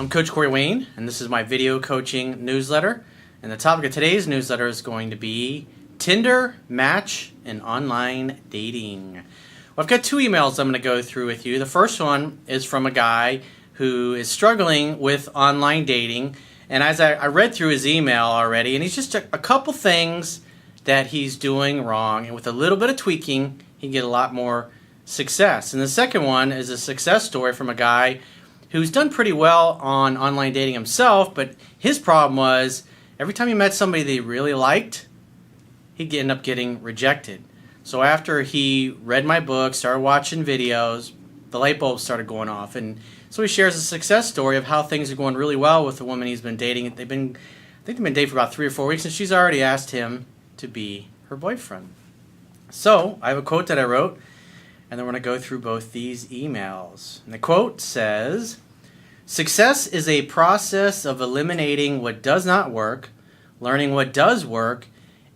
I'm Coach Corey Wayne, and this is my video coaching newsletter. And the topic of today's newsletter is going to be Tinder, match, and online dating. Well, I've got two emails I'm going to go through with you. The first one is from a guy who is struggling with online dating. And as I read through his email already, and he's just a couple things that he's doing wrong. And with a little bit of tweaking, he can get a lot more success. And the second one is a success story from a guy who's done pretty well on online dating himself, but his problem was every time he met somebody that he really liked, he'd end up getting rejected. So after he read my book, started watching videos, the light bulbs started going off. And so he shares a success story of how things are going really well with the woman he's been dating. I think they've been dating for about 3 or 4 weeks, and she's already asked him to be her boyfriend. So I have a quote that I wrote, and then we're going to go through both these emails. And the quote says, "Success is a process of eliminating what does not work, learning what does work,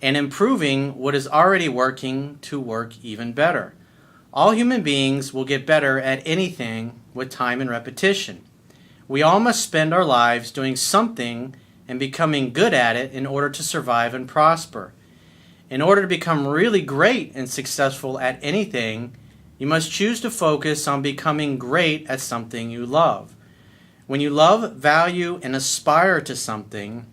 and improving what is already working to work even better. All human beings will get better at anything with time and repetition. We all must spend our lives doing something and becoming good at it in order to survive and prosper. In order to become really great and successful at anything, you must choose to focus on becoming great at something you love. When you love, value, and aspire to something,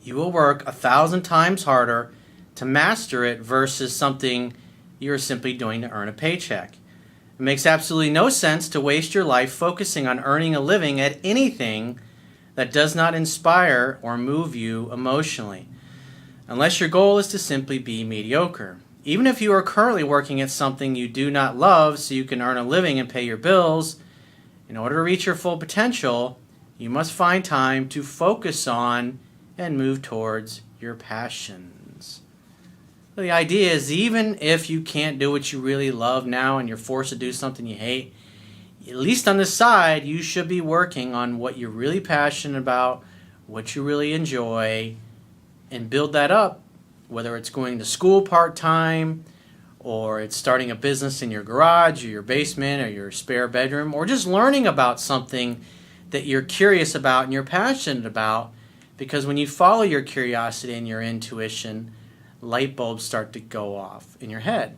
you will work 1,000 times harder to master it versus something you are simply doing to earn a paycheck. It makes absolutely no sense to waste your life focusing on earning a living at anything that does not inspire or move you emotionally, unless your goal is to simply be mediocre. Even if you are currently working at something you do not love so you can earn a living and pay your bills, in order to reach your full potential, you must find time to focus on and move towards your passions." So the idea is, even if you can't do what you really love now and you're forced to do something you hate, at least on the side, you should be working on what you're really passionate about, what you really enjoy, and build that up. Whether it's going to school part-time, or it's starting a business in your garage or your basement or your spare bedroom, or just learning about something that you're curious about and you're passionate about, because when you follow your curiosity and your intuition, light bulbs start to go off in your head.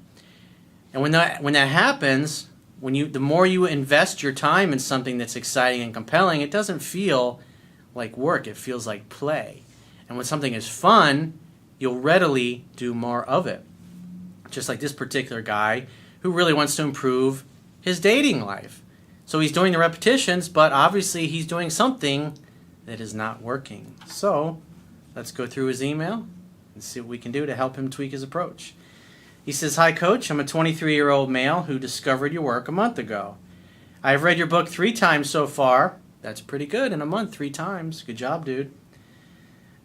And when that happens, the more you invest your time in something that's exciting and compelling, it doesn't feel like work, it feels like play. And when something is fun, you'll readily do more of it. Just like this particular guy who really wants to improve his dating life. So he's doing the repetitions, but obviously he's doing something that is not working. So let's go through his email and see what we can do to help him tweak his approach. He says, "Hi Coach, I'm a 23-year-old male who discovered your work a month ago. I've read your book 3 times so far." That's pretty good in a month, 3 times. Good job, dude.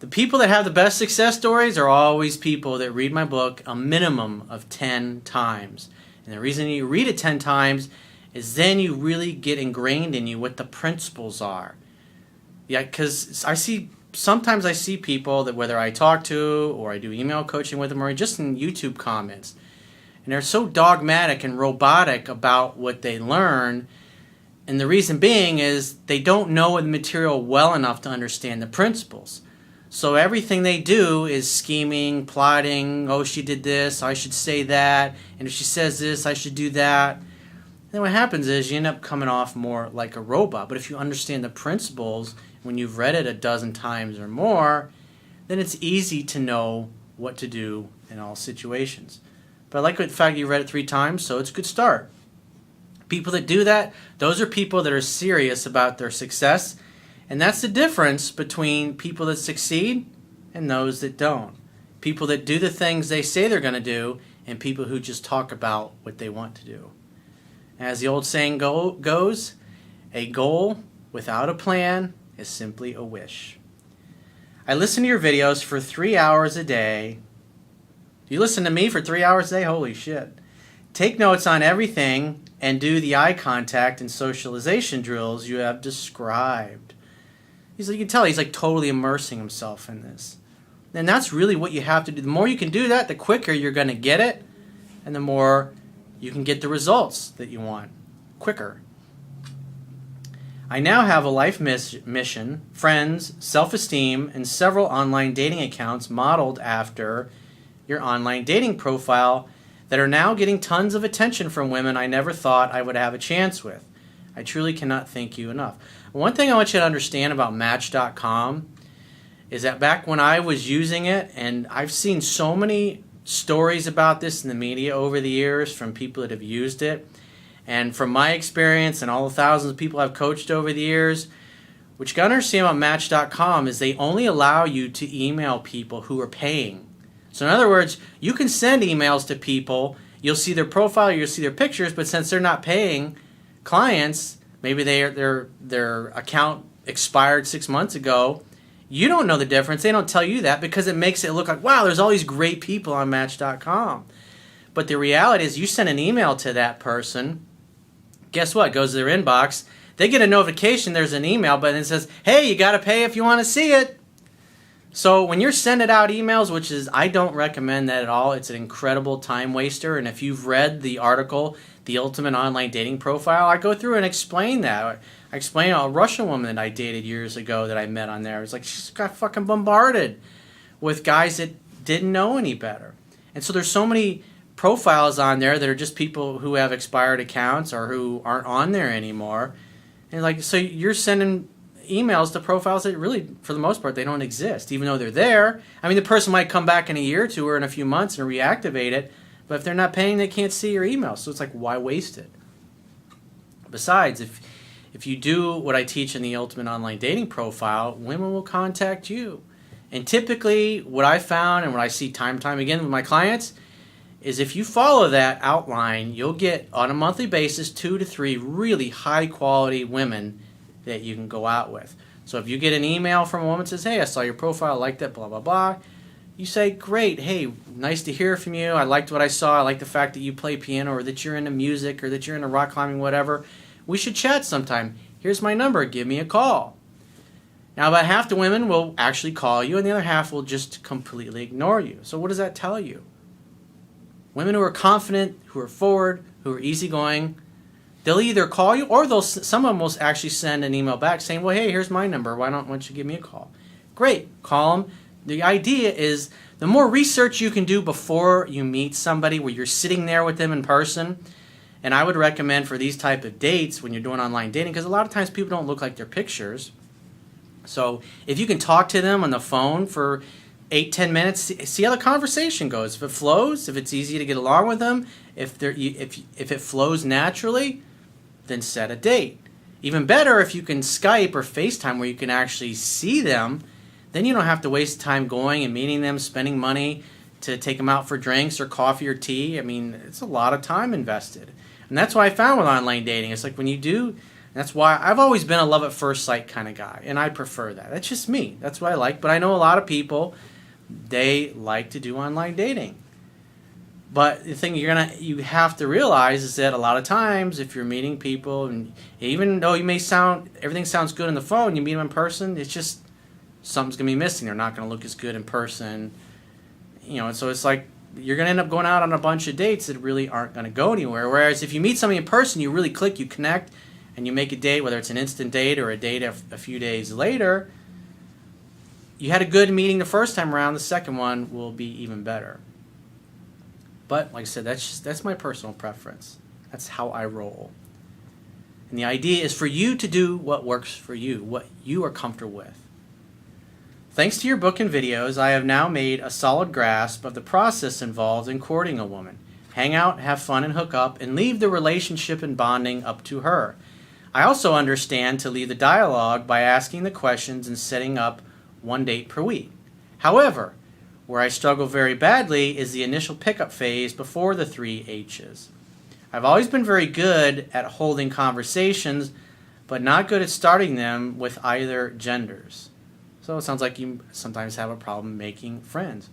"The people that have the best success stories are always people that read my book a minimum of 10 times. And the reason you read it 10 times is then you really get ingrained in you what the principles are." Yeah, because sometimes I see people that whether I talk to or I do email coaching with them or just in YouTube comments, and they're so dogmatic and robotic about what they learn. And the reason being is they don't know the material well enough to understand the principles. So everything they do is scheming, plotting, oh, she did this, I should say that, and if she says this, I should do that. And then what happens is you end up coming off more like a robot. But if you understand the principles, when you've read it a dozen times or more, then it's easy to know what to do in all situations. But I like the fact you read it 3 times, so it's a good start. People that do that, those are people that are serious about their success. And that's the difference between people that succeed and those that don't. People that do the things they say they're going to do and people who just talk about what they want to do. As the old saying goes, a goal without a plan is simply a wish. "I listen to your videos for 3 hours a day." You listen to me for 3 hours a day? Holy shit. "Take notes on everything and do the eye contact and socialization drills you have described." You can tell he's like totally immersing himself in this. And that's really what you have to do. The more you can do that, the quicker you're going to get it, and the more you can get the results that you want quicker. I now have a life mission, friends, self-esteem, and several online dating accounts modeled after your online dating profile that are now getting tons of attention from women I never thought I would have a chance with. I truly cannot thank you enough. One thing I want you to understand about Match.com is that back when I was using it, and I've seen so many stories about this in the media over the years from people that have used it, and from my experience and all the thousands of people I've coached over the years, what you got to understand about Match.com is they only allow you to email people who are paying. So in other words, you can send emails to people, you'll see their profile, you'll see their pictures, but since they're not paying clients, maybe their account expired 6 months ago, you don't know the difference. They don't tell you that because it makes it look like, wow, there's all these great people on Match.com. But the reality is you send an email to that person, guess what? It goes to their inbox. They get a notification there's an email, but it says, hey, you got to pay if you want to see it. So when you're sending out emails, which is, I don't recommend that at all. It's an incredible time waster. And if you've read the article, The Ultimate Online Dating Profile, I go through and explain that. I explain a Russian woman that I dated years ago that I met on there. It's like she's got fucking bombarded with guys that didn't know any better. And so there's so many profiles on there that are just people who have expired accounts or who aren't on there anymore. And like, so you're sending emails to profiles that really, for the most part, they don't exist, even though they're there. I mean, the person might come back in a year or two or in a few months and reactivate it, but if they're not paying, they can't see your email. So it's like, why waste it? Besides, if you do what I teach in the Ultimate Online Dating Profile, women will contact you. And typically, what I found and what I see time and time again with my clients is if you follow that outline, you'll get, on a monthly basis, 2 to 3 really high-quality women that you can go out with. So if you get an email from a woman that says, hey, I saw your profile, I like that, blah, blah, blah, you say, great, hey, nice to hear from you. I liked what I saw. I like the fact that you play piano or that you're into music or that you're into rock climbing, whatever. We should chat sometime. Here's my number. Give me a call. Now, about half the women will actually call you, and the other half will just completely ignore you. So what does that tell you? Women who are confident, who are forward, who are easygoing, they'll either call you or some of them will actually send an email back saying, well, hey, here's my number. Why don't you give me a call? Great. Call them. The idea is the more research you can do before you meet somebody where you're sitting there with them in person, and I would recommend for these type of dates when you're doing online dating, because a lot of times people don't look like their pictures. So if you can talk to them on the phone for 8-10 minutes, see how the conversation goes. If it flows, if it's easy to get along with them, if it flows naturally, then set a date. Even better if you can Skype or FaceTime where you can actually see them, then you don't have to waste time going and meeting them, spending money to take them out for drinks or coffee or tea. I mean, it's a lot of time invested. And that's what I found with online dating. It's like when you do, that's why I've always been a love at first sight kind of guy, and I prefer that. That's just me. That's what I like. But I know a lot of people, they like to do online dating. But the thing you have to realize is that a lot of times if you're meeting people, and even though everything sounds good on the phone, you meet them in person, it's just something's going to be missing. They're not going to look as good in person. And so it's like you're going to end up going out on a bunch of dates that really aren't going to go anywhere. Whereas if you meet somebody in person, you really click, you connect, and you make a date, whether it's an instant date or a date a few days later, you had a good meeting the first time around, the second one will be even better. But like I said, that's my personal preference. That's how I roll. And the idea is for you to do what works for you, what you are comfortable with. Thanks to your book and videos, I have now made a solid grasp of the process involved in courting a woman. Hang out, have fun, and hook up, and leave the relationship and bonding up to her. I also understand to lead the dialogue by asking the questions and setting up one date per week. However, where I struggle very badly is the initial pickup phase before the 3 H's. I've always been very good at holding conversations, but not good at starting them with either genders. So it sounds like you sometimes have a problem making friends.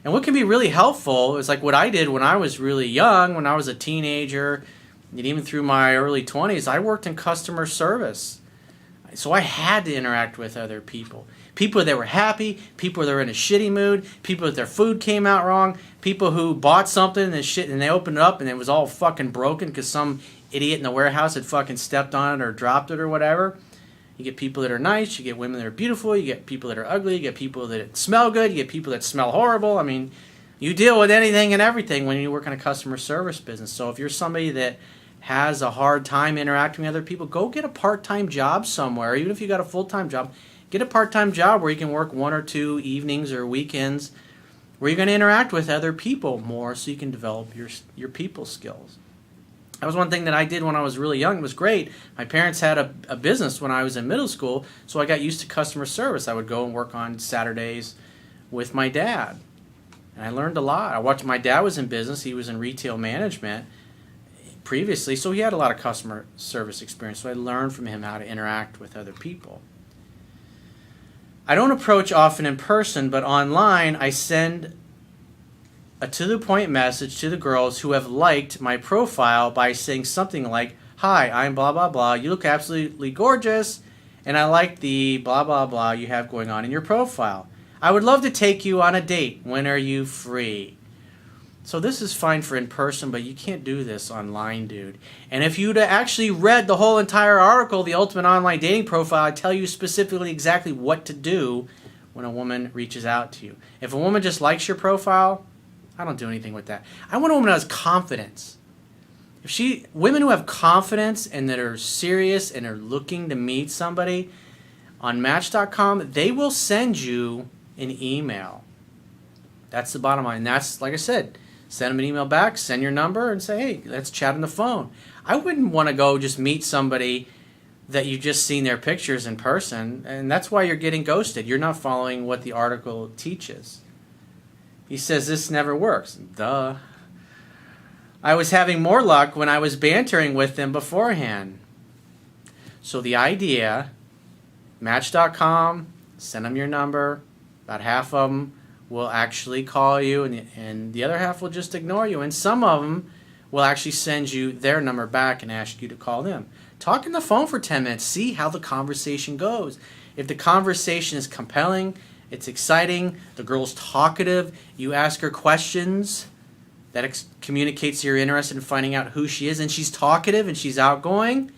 And what can be really helpful is like what I did when I was really young, when I was a teenager, and even through my early 20s, I worked in customer service. So I had to interact with other people. People that were happy, people that were in a shitty mood, people that their food came out wrong, people who bought something and they opened it up and it was all fucking broken because some idiot in the warehouse had fucking stepped on it or dropped it or whatever. You get people that are nice, you get women that are beautiful, you get people that are ugly, you get people that smell good, you get people that smell horrible. I mean, you deal with anything and everything when you work in a customer service business. So if you're somebody that has a hard time interacting with other people, go get a part-time job somewhere. Even if you got a full-time job, get a part-time job where you can work 1 or 2 evenings or weekends where you're going to interact with other people more so you can develop your people skills. That was one thing that I did when I was really young. It was great. My parents had a business when I was in middle school, so I got used to customer service. I would go and work on Saturdays with my dad. And I learned a lot. I watched my dad was in business. He was in retail management previously, so he had a lot of customer service experience. So I learned from him how to interact with other people. I don't approach often in person, but online I send a to-the-point message to the girls who have liked my profile by saying something like, "Hi, I'm blah, blah, blah. You look absolutely gorgeous, and I like the blah, blah, blah you have going on in your profile. I would love to take you on a date. When are you free?" So this is fine for in person, but you can't do this online, dude. And if you'd actually read the whole entire article, The Ultimate Online Dating Profile, I tell you specifically exactly what to do when a woman reaches out to you. If a woman just likes your profile, I don't do anything with that. I want a woman who has confidence. Women who have confidence and that are serious and are looking to meet somebody on Match.com, they will send you an email. That's the bottom line. That's, like I said, send them an email back, send your number, and say, "Hey, let's chat on the phone." I wouldn't want to go just meet somebody that you've just seen their pictures in person, and that's why you're getting ghosted. You're not following what the article teaches. He says this never works. Duh. I was having more luck when I was bantering with them beforehand. So the idea, Match.com, send them your number. About half of them will actually call you, and the other half will just ignore you. And some of them will actually send you their number back and ask you to call them. Talk on the phone for 10 minutes. See how the conversation goes. If the conversation is compelling, it's exciting, the girl's talkative, you ask her questions, that communicates you're interested in finding out who she is, and she's talkative and she's outgoing,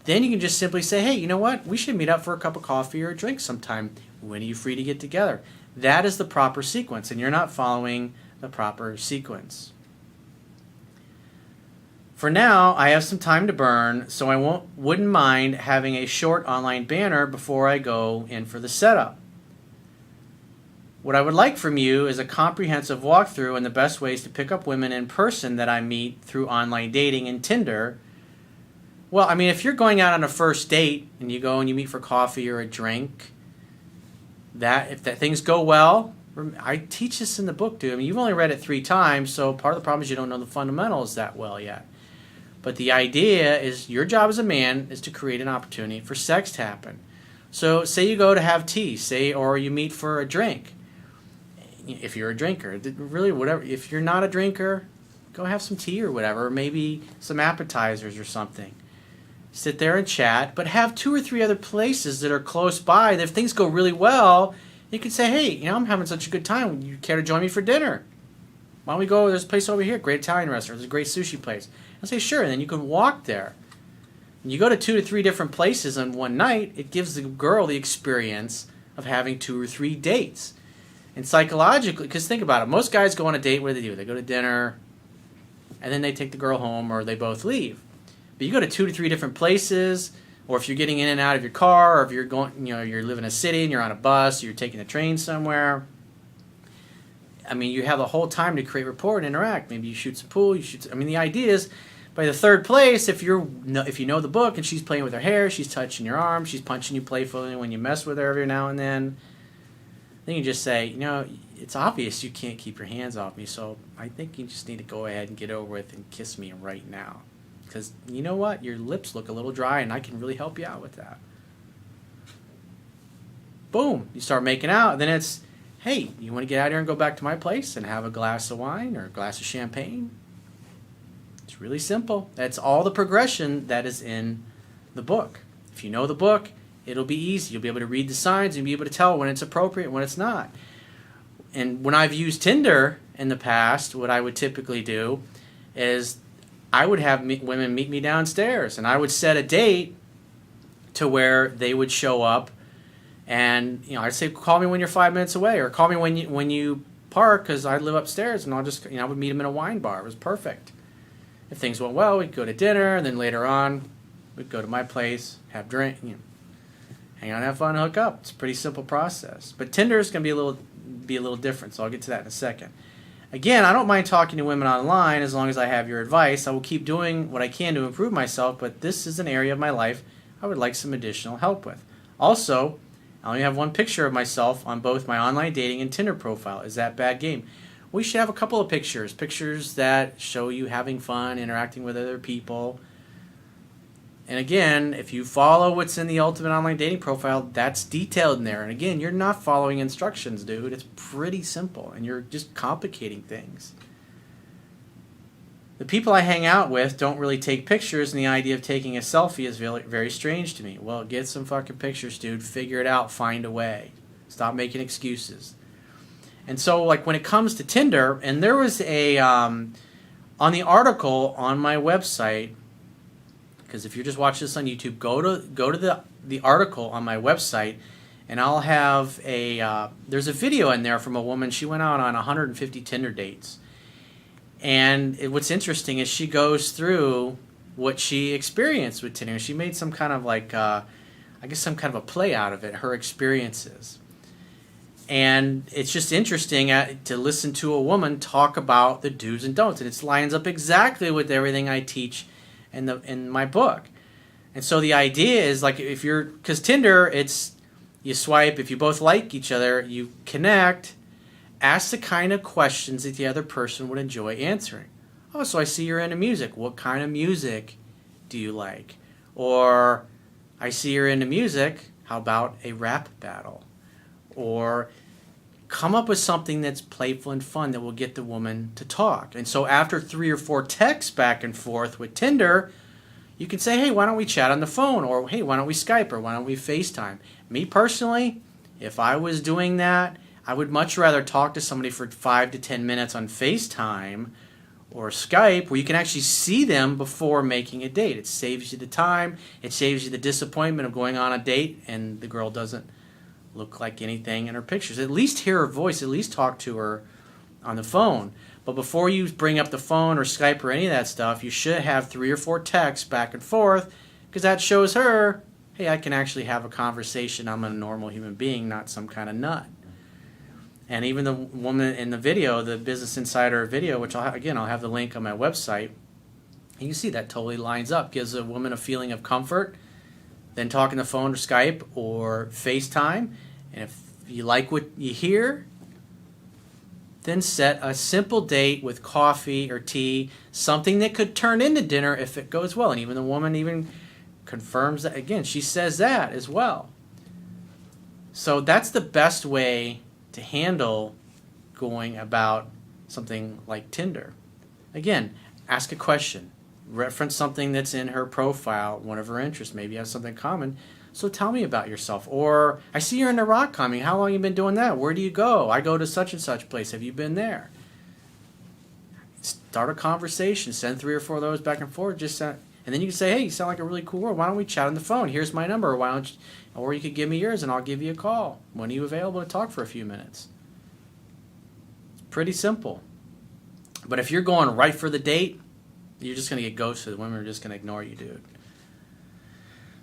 then you can just simply say, "Hey, you know what? We should meet up for a cup of coffee or a drink sometime. When are you free to get together?" That is the proper sequence, and you're not following the proper sequence. For now, I have some time to burn, so I wouldn't mind having a short online banner before I go in for the setup. What I would like from you is a comprehensive walkthrough on the best ways to pick up women in person that I meet through online dating and Tinder. Well, I mean, if you're going out on a first date and you go and you meet for coffee or a drink, if things go well, I teach this in the book, dude. I mean, you've only read it 3 times, so part of the problem is you don't know the fundamentals that well yet. But the idea is your job as a man is to create an opportunity for sex to happen. So say you go to have tea, or you meet for a drink. If you're a drinker, really, whatever. If you're not a drinker, go have some tea or whatever, or maybe some appetizers or something. Sit there and chat, but have 2 or 3 other places that are close by that if things go really well, you can say, "Hey, I'm having such a good time. You care to join me for dinner? Why don't we go, there's a place over here, great Italian restaurant, there's a great sushi place." I'll say, "Sure," and then you can walk there. When you go to 2 to 3 different places on one night, it gives the girl the experience of having 2 or 3 dates. And psychologically, because think about it, most guys go on a date, what do? They go to dinner, and then they take the girl home, or they both leave. But you go to 2 to 3 different places, or if you're getting in and out of your car, or if you're going, you're living in a city and you're on a bus, or you're taking a train somewhere. I mean, you have the whole time to create rapport and interact. Maybe you shoot some pool. The idea is, by the 3rd place, if you know the book and she's playing with her hair, she's touching your arm, she's punching you playfully when you mess with her every now and then you just say, it's obvious you can't keep your hands off me, so I think you just need to go ahead and get over with and kiss me right now. Because you know what? Your lips look a little dry, and I can really help you out with that. Boom. You start making out, and then it's, "Hey, you want to get out here and go back to my place and have a glass of wine or a glass of champagne?" It's really simple. That's all the progression that is in the book. If you know the book, it'll be easy. You'll be able to read the signs and be able to tell when it's appropriate and when it's not. And when I've used Tinder in the past, what I would typically do is I would have women meet me downstairs, and I would set a date to where they would show up, and I'd say, call me when you're 5 minutes away, or call me when you park, because I live upstairs, and I would meet them in a wine bar. It was perfect. If things went well, we'd go to dinner, and then later on, we'd go to my place, have drink, hang out, have fun, hook up. It's a pretty simple process. But Tinder is going to be a little different, so I'll get to that in a second. Again, I don't mind talking to women online as long as I have your advice. I will keep doing what I can to improve myself, but this is an area of my life I would like some additional help with. Also, I only have one picture of myself on both my online dating and Tinder profile. Is that bad game? We should have a couple of pictures that show you having fun, interacting with other people. And again, if you follow what's in the Ultimate Online Dating profile, that's detailed in there. And again, you're not following instructions, dude. It's pretty simple, and you're just complicating things. The people I hang out with don't really take pictures, and the idea of taking a selfie is very, very strange to me. Well, get some fucking pictures, dude. Figure it out. Find a way. Stop making excuses. And so, like, when it comes to Tinder, and there was a, on the article on my website, because if you're just watching this on YouTube, go to the article on my website, and I'll have there's a video in there from a woman. She went out on 150 Tinder dates. And what's interesting is she goes through what she experienced with Tinder. She made some kind of some kind of a play out of it, her experiences. And it's just interesting to listen to a woman talk about the do's and don'ts. And it lines up exactly with everything I teach in my book. And so the idea is, like, because Tinder, it's, you swipe, if you both like each other, you connect, ask the kind of questions that the other person would enjoy answering. Oh, so I see you're into music. What kind of music do you like? Or, I see you're into music. How about a rap battle? Or come up with something that's playful and fun that will get the woman to talk. And so after 3 or 4 texts back and forth with Tinder, you can say, hey, why don't we chat on the phone? Or, hey, why don't we Skype? Or why don't we FaceTime? Me personally, if I was doing that, I would much rather talk to somebody for 5 to 10 minutes on FaceTime or Skype, where you can actually see them before making a date. It saves you the time. It saves you the disappointment of going on a date and the girl doesn't look like anything in her pictures. At least hear her voice. At least talk to her on the phone. But before you bring up the phone or Skype or any of that stuff, you should have 3 or 4 texts back and forth, because that shows her, hey, I can actually have a conversation. I'm a normal human being, not some kind of nut. And even the woman in the video, the Business Insider video, which I'll have the link on my website, you can see that totally lines up. Gives a woman a feeling of comfort, then talking the phone or Skype or FaceTime. And if you like what you hear, then set a simple date with coffee or tea, something that could turn into dinner if it goes well. And even the woman even confirms that. Again, she says that as well. So that's the best way to handle going about something like Tinder. Again, ask a question. Reference something that's in her profile, one of her interests. Maybe you have something common. So tell me about yourself. Or, I see you're into rock climbing. How long have you been doing that? Where do you go? I go to such and such place. Have you been there? Start a conversation. Send 3 or 4 of those back and forth. And then you can say, hey, you sound like a really cool girl. Why don't we chat on the phone? Here's my number. Or you could give me yours and I'll give you a call. When are you available to talk for a few minutes? It's pretty simple. But if you're going right for the date, you're just going to get ghosted. Women are just going to ignore you, dude.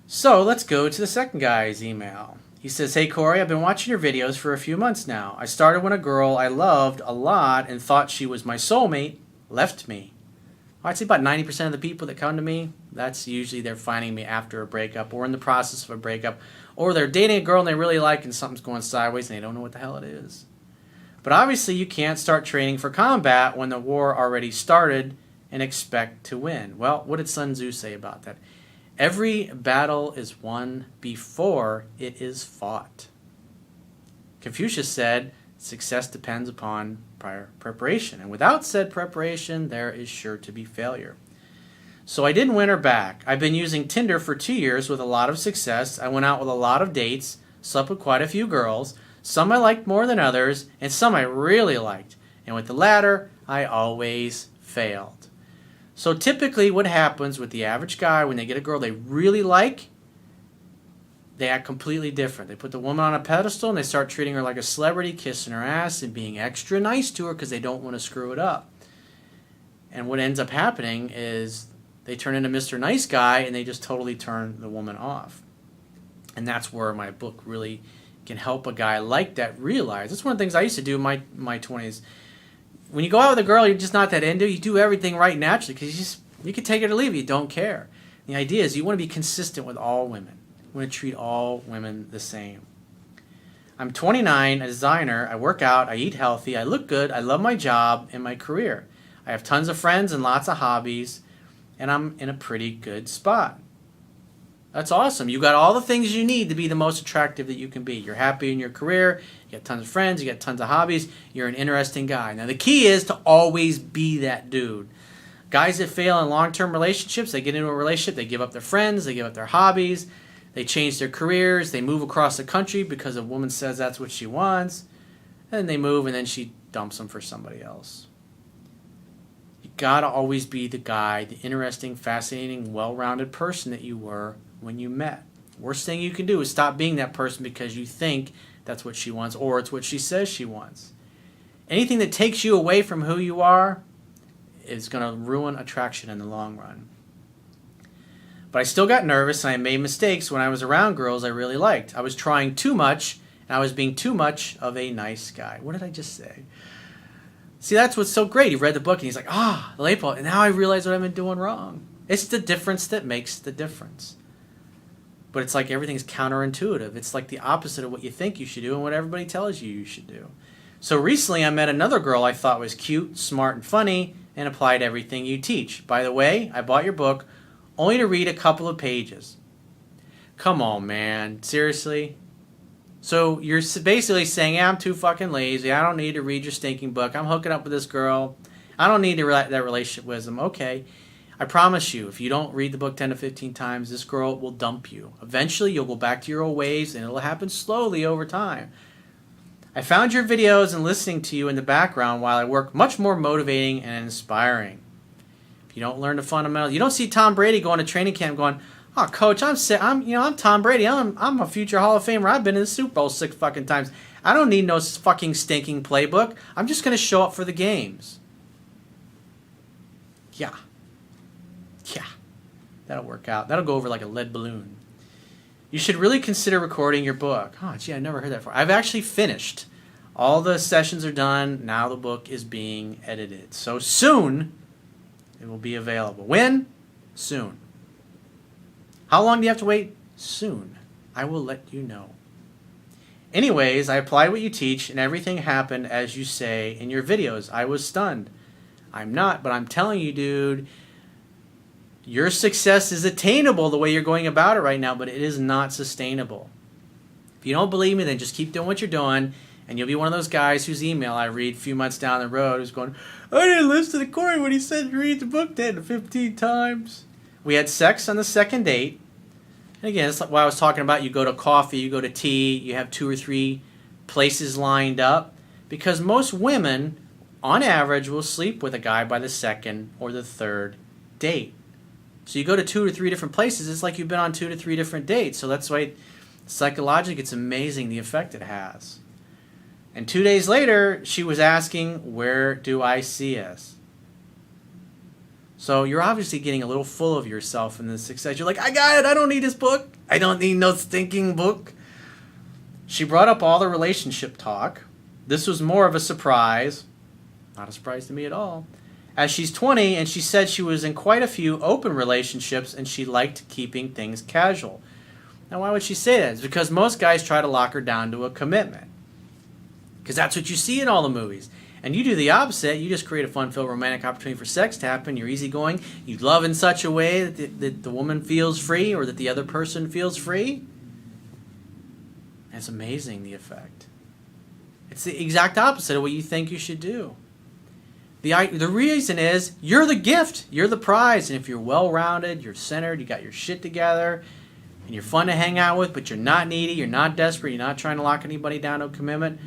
So let's go to the second guy's email. He says, hey, Corey, I've been watching your videos for a few months now. I started when a girl I loved a lot and thought she was my soulmate left me. I'd say about 90% of the people that come to me, that's usually they're finding me after a breakup or in the process of a breakup, or they're dating a girl and they really like and something's going sideways and they don't know what the hell it is. But obviously you can't start training for combat when the war already started and expect to win. Well, what did Sun Tzu say about that? Every battle is won before it is fought. Confucius said, success depends upon prior preparation, and without said preparation, there is sure to be failure. So I didn't win her back. I've been using Tinder for 2 years with a lot of success. I went out with a lot of dates, slept with quite a few girls. Some I liked more than others, and some I really liked. And with the latter, I always failed. So typically what happens with the average guy when they get a girl they really like, they act completely different. They put the woman on a pedestal and they start treating her like a celebrity, kissing her ass and being extra nice to her because they don't want to screw it up. And what ends up happening is they turn into Mr. Nice Guy and they just totally turn the woman off. And that's where my book really can help a guy like that realize. That's one of the things I used to do in my 20s. When you go out with a girl you're just not that into, you do everything right naturally because you can take it or leave it. You don't care. The idea is you want to be consistent with all women. You want to treat all women the same. I'm 29, a designer. I work out. I eat healthy. I look good. I love my job and my career. I have tons of friends and lots of hobbies. And I'm in a pretty good spot. That's awesome. You got all the things you need to be the most attractive that you can be. You're happy in your career. You got tons of friends. You got tons of hobbies. You're an interesting guy. Now, the key is to always be that dude. Guys that fail in long-term relationships, they get into a relationship, they give up their friends, they give up their hobbies, they change their careers, they move across the country because a woman says that's what she wants, and they move and then she dumps them for somebody else. You gotta always be the guy, the interesting, fascinating, well-rounded person that you were when you met. Worst thing you can do is stop being that person because you think that's what she wants or it's what she says she wants. Anything that takes you away from who you are is going to ruin attraction in the long run. But I still got nervous and I made mistakes when I was around girls I really liked. I was trying too much and I was being too much of a nice guy. What did I just say? See, that's what's so great. He read the book and he's like, the light bulb. And now I realize what I've been doing wrong. It's the difference that makes the difference. But it's like everything's counterintuitive. It's like the opposite of what you think you should do and what everybody tells you should do. So recently I met another girl I thought was cute, smart, and funny, and applied everything you teach. By the way, I bought your book only to read a couple of pages. Come on, man. Seriously? So you're basically saying, I'm too fucking lazy. I don't need to read your stinking book. I'm hooking up with this girl. I don't need that relationship wisdom. Okay. I promise you, if you don't read the book 10 to 15 times, this girl will dump you. Eventually, you'll go back to your old ways, and it'll happen slowly over time. I found your videos and listening to you in the background while I work much more motivating and inspiring. If you don't learn the fundamentals, you don't see Tom Brady going to training camp going, "Oh, coach, I'm Tom Brady. I'm a future Hall of Famer. I've been in the Super Bowl 6 fucking times. I don't need no fucking stinking playbook. I'm just going to show up for the games." Yeah. That'll work out. That'll go over like a lead balloon. You should really consider recording your book. Oh, gee, I never heard that before. I've actually finished. All the sessions are done. Now the book is being edited. So soon, it will be available. When? Soon. How long do you have to wait? Soon. I will let you know. Anyways, I applied what you teach, and everything happened as you say in your videos. I was stunned. I'm not, but I'm telling you, dude, your success is attainable the way you're going about it right now, but it is not sustainable. If you don't believe me, then just keep doing what you're doing, and you'll be one of those guys whose email I read a few months down the road who's going, I didn't listen to Corey when he said to read the book 10 to 15 times. We had sex on the second date. And again, it's like what I was talking about. You go to coffee, you go to tea, you have 2 or 3 places lined up. Because most women, on average, will sleep with a guy by the second or the third date. So you go to 2 or 3 different places, it's like you've been on 2 to 3 different dates. So that's why psychologically it's amazing the effect it has. And 2 days later, she was asking, where do I see us? So you're obviously getting a little full of yourself in the success. You're like, I got it. I don't need this book. I don't need no stinking book. She brought up all the relationship talk. This was more of a surprise. Not a surprise to me at all. As she's 20, and she said she was in quite a few open relationships and she liked keeping things casual. Now, why would she say that? It's because most guys try to lock her down to a commitment. Because that's what you see in all the movies. And you do the opposite. You just create a fun-filled romantic opportunity for sex to happen. You're easygoing. You love in such a way that the woman feels free or that the other person feels free. And it's amazing, the effect. It's the exact opposite of what you think you should do. The reason is you're the gift. You're the prize. And if you're well-rounded, you're centered, you got your shit together, and you're fun to hang out with, but you're not needy, you're not desperate, you're not trying to lock anybody down to a commitment,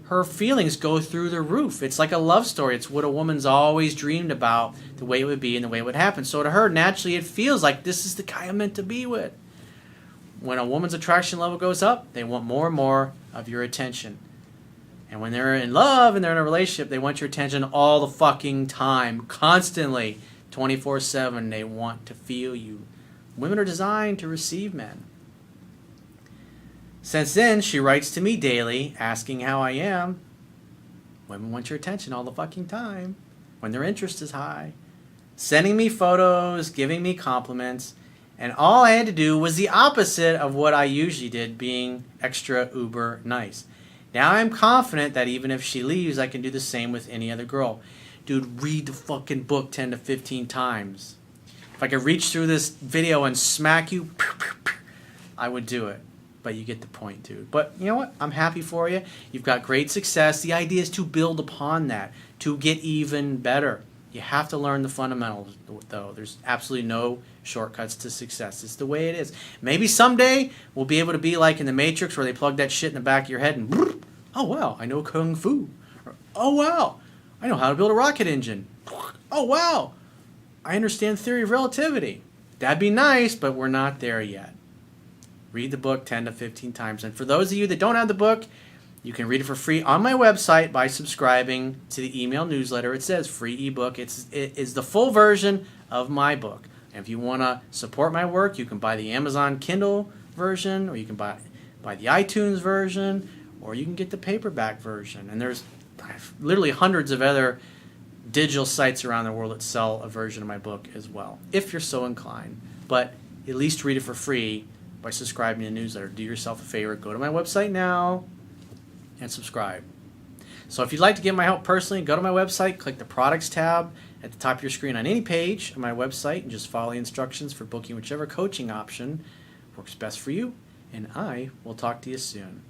her feelings go through the roof. It's like a love story. It's what a woman's always dreamed about, the way it would be and the way it would happen. So to her, naturally, it feels like this is the guy I'm meant to be with. when a woman's attraction level goes up, they want more and more of your attention. And when they're in love and they're in a relationship, they want your attention all the fucking time, constantly, 24/7. They want to feel you. Women are designed to receive men. Since then, she writes to me daily, asking how I am. Women want your attention all the fucking time, when their interest is high. Sending me photos, giving me compliments, and all I had to do was the opposite of what I usually did, being extra uber nice. Now I'm confident that even if she leaves, I can do the same with any other girl. Dude, read the fucking book 10 to 15 times. If I could reach through this video and smack you, I would do it. But you get the point, dude. But you know what? I'm happy for you. You've got great success. The idea is to build upon that, to get even better. You have to learn the fundamentals, though. There's absolutely no shortcuts to success. It's the way it is. Maybe someday we'll be able to be like in the Matrix where they plug that shit in the back of your head and, oh, wow, I know Kung Fu. Or, oh, wow, I know how to build a rocket engine. Oh, wow, I understand theory of relativity. That'd be nice, but we're not there yet. Read the book 10 to 15 times. And for those of you that don't have the book, you can read it for free on my website by subscribing to the email newsletter. It says free ebook. It is the full version of my book. And if you want to support my work, you can buy the Amazon Kindle version, or you can buy the iTunes version, or you can get the paperback version. And there's literally hundreds of other digital sites around the world that sell a version of my book as well, if you're so inclined. But at least read it for free by subscribing to the newsletter. Do yourself a favor. Go to my website now and subscribe. So if you'd like to get my help personally, go to my website, click the products tab at the top of your screen on any page of my website, and just follow the instructions for booking whichever coaching option works best for you. And I will talk to you soon.